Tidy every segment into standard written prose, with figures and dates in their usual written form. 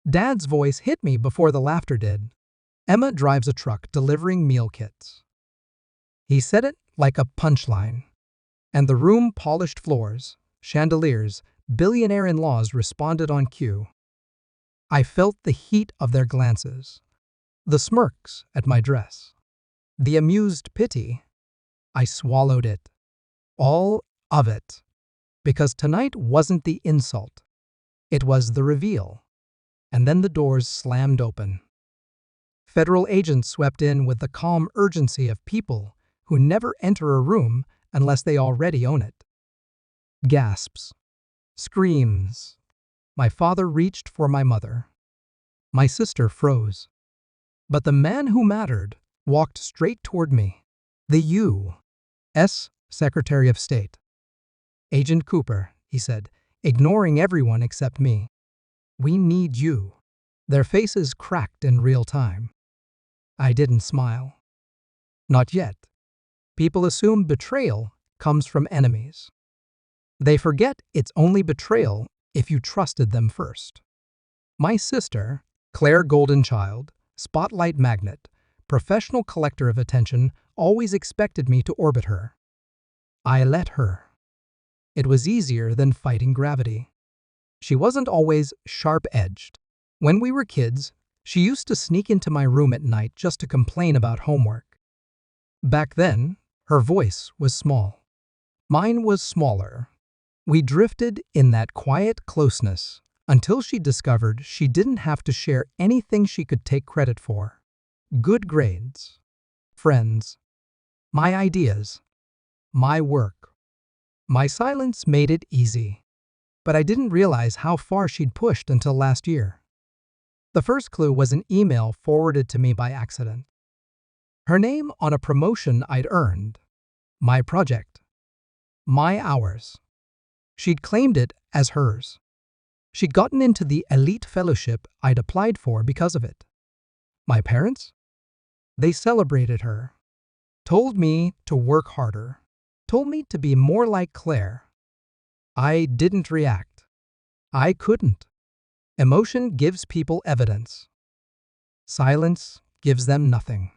Dad's voice hit me before the laughter did. Emma drives a truck delivering meal kits. He said it like a punchline. And the room, polished floors, chandeliers, billionaire in-laws responded on cue. I felt the heat of their glances, the smirks at my dress, the amused pity. I swallowed it. All of it. Because tonight wasn't the insult. It was the reveal. And then the doors slammed open. Federal agents swept in with the calm urgency of people who never enter a room unless they already own it. Gasps. Screams. My father reached for my mother. My sister froze. But the man who mattered walked straight toward me. The U.S. Secretary of State. "Agent Cooper," he said, ignoring everyone except me. "We need you." Their faces cracked in real time. I didn't smile. Not yet. People assume betrayal comes from enemies. They forget it's only betrayal if you trusted them first. My sister, Claire Goldenchild, spotlight magnet, professional collector of attention, always expected me to orbit her. I let her. It was easier than fighting gravity. She wasn't always sharp-edged. When we were kids, she used to sneak into my room at night just to complain about homework. Back then, her voice was small. Mine was smaller. We drifted in that quiet closeness until she discovered she didn't have to share anything she could take credit for. Good grades, friends, my ideas, my work. My silence made it easy, but I didn't realize how far she'd pushed until last year. The first clue was an email forwarded to me by accident. Her name on a promotion I'd earned. My project. My hours. She'd claimed it as hers. She'd gotten into the elite fellowship I'd applied for because of it. My parents? They celebrated her. Told me to work harder. Told me to be more like Claire. I didn't react. I couldn't. Emotion gives people evidence. Silence gives them nothing.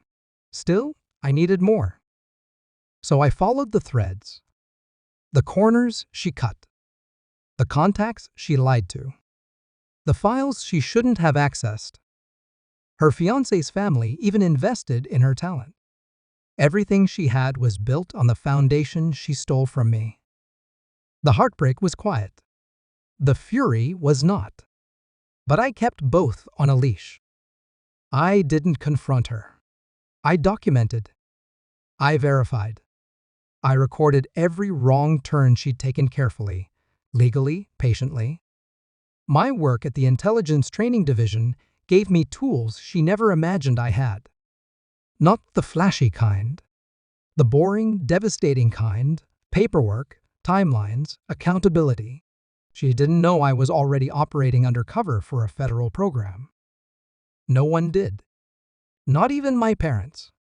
Still, I needed more. So I followed the threads. The corners she cut. The contacts she lied to. The files she shouldn't have accessed. Her fiancé's family even invested in her talent. Everything she had was built on the foundation she stole from me. The heartbreak was quiet. The fury was not. But I kept both on a leash. I didn't confront her. I documented. I verified. I recorded every wrong turn she'd taken carefully, legally, patiently. My work at the Intelligence Training Division gave me tools she never imagined I had. Not the flashy kind. The boring, devastating kind, paperwork, timelines, accountability. She didn't know I was already operating undercover for a federal program. No one did. Not even my parents.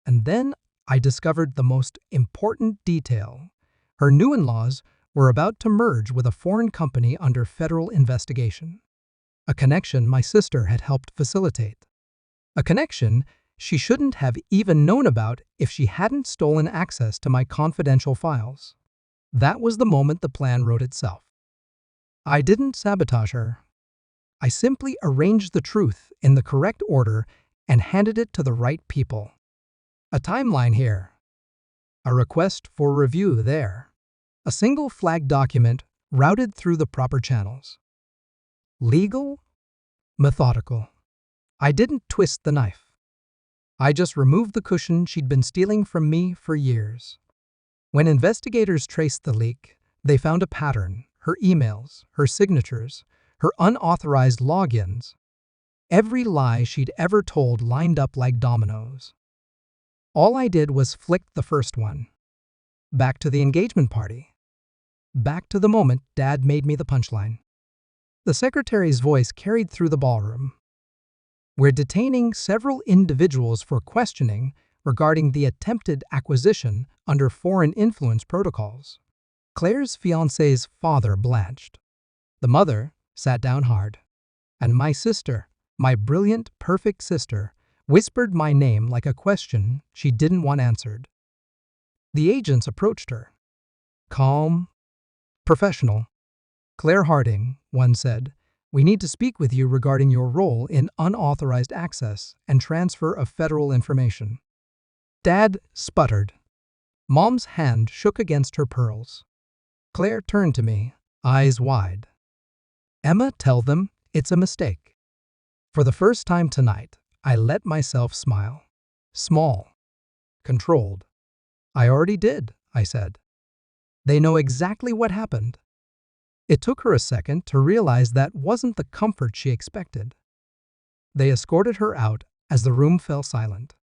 And then I discovered the most important detail. Her new in-laws were about to merge with a foreign company under federal investigation. A connection my sister had helped facilitate. A connection she shouldn't have even known about if she hadn't stolen access to my confidential files. That was the moment the plan wrote itself. I didn't sabotage her. I simply arranged the truth in the correct order and handed it to the right people. A timeline here. A request for review there. A single flag document routed through the proper channels. Legal, methodical. I didn't twist the knife. I just removed the cushion she'd been stealing from me for years. When investigators traced the leak, they found a pattern. Her emails, her signatures, her unauthorized logins. Every lie she'd ever told lined up like dominoes. All I did was flick the first one. Back to the engagement party. Back to the moment Dad made me the punchline. The secretary's voice carried through the ballroom. "We're detaining several individuals for questioning regarding the attempted acquisition under foreign influence protocols." Claire's fiancé's father blanched. The mother sat down hard. And my sister, my brilliant, perfect sister, whispered my name like a question she didn't want answered. The agents approached her. Calm, professional. Claire Harding, one said, "We need to speak with you regarding your role in unauthorized access and transfer of federal information." Dad sputtered. Mom's hand shook against her pearls. Claire turned to me, eyes wide. "Emma, tell them it's a mistake." For the first time tonight, I let myself smile. Small. Controlled. "I already did," I said. "They know exactly what happened." It took her a second to realize that wasn't the comfort she expected. They escorted her out as the room fell silent.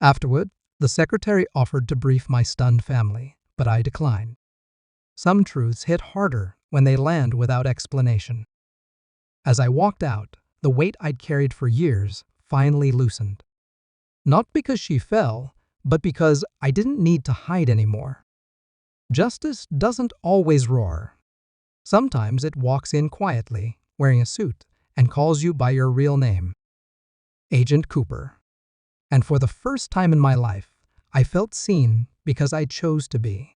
Afterward, the secretary offered to brief my stunned family, but I declined. Some truths hit harder when they land without explanation. As I walked out, the weight I'd carried for years finally loosened. Not because she fell, but because I didn't need to hide anymore. Justice doesn't always roar. Sometimes it walks in quietly, wearing a suit, and calls you by your real name. Agent Cooper. And for the first time in my life, I felt seen because I chose to be.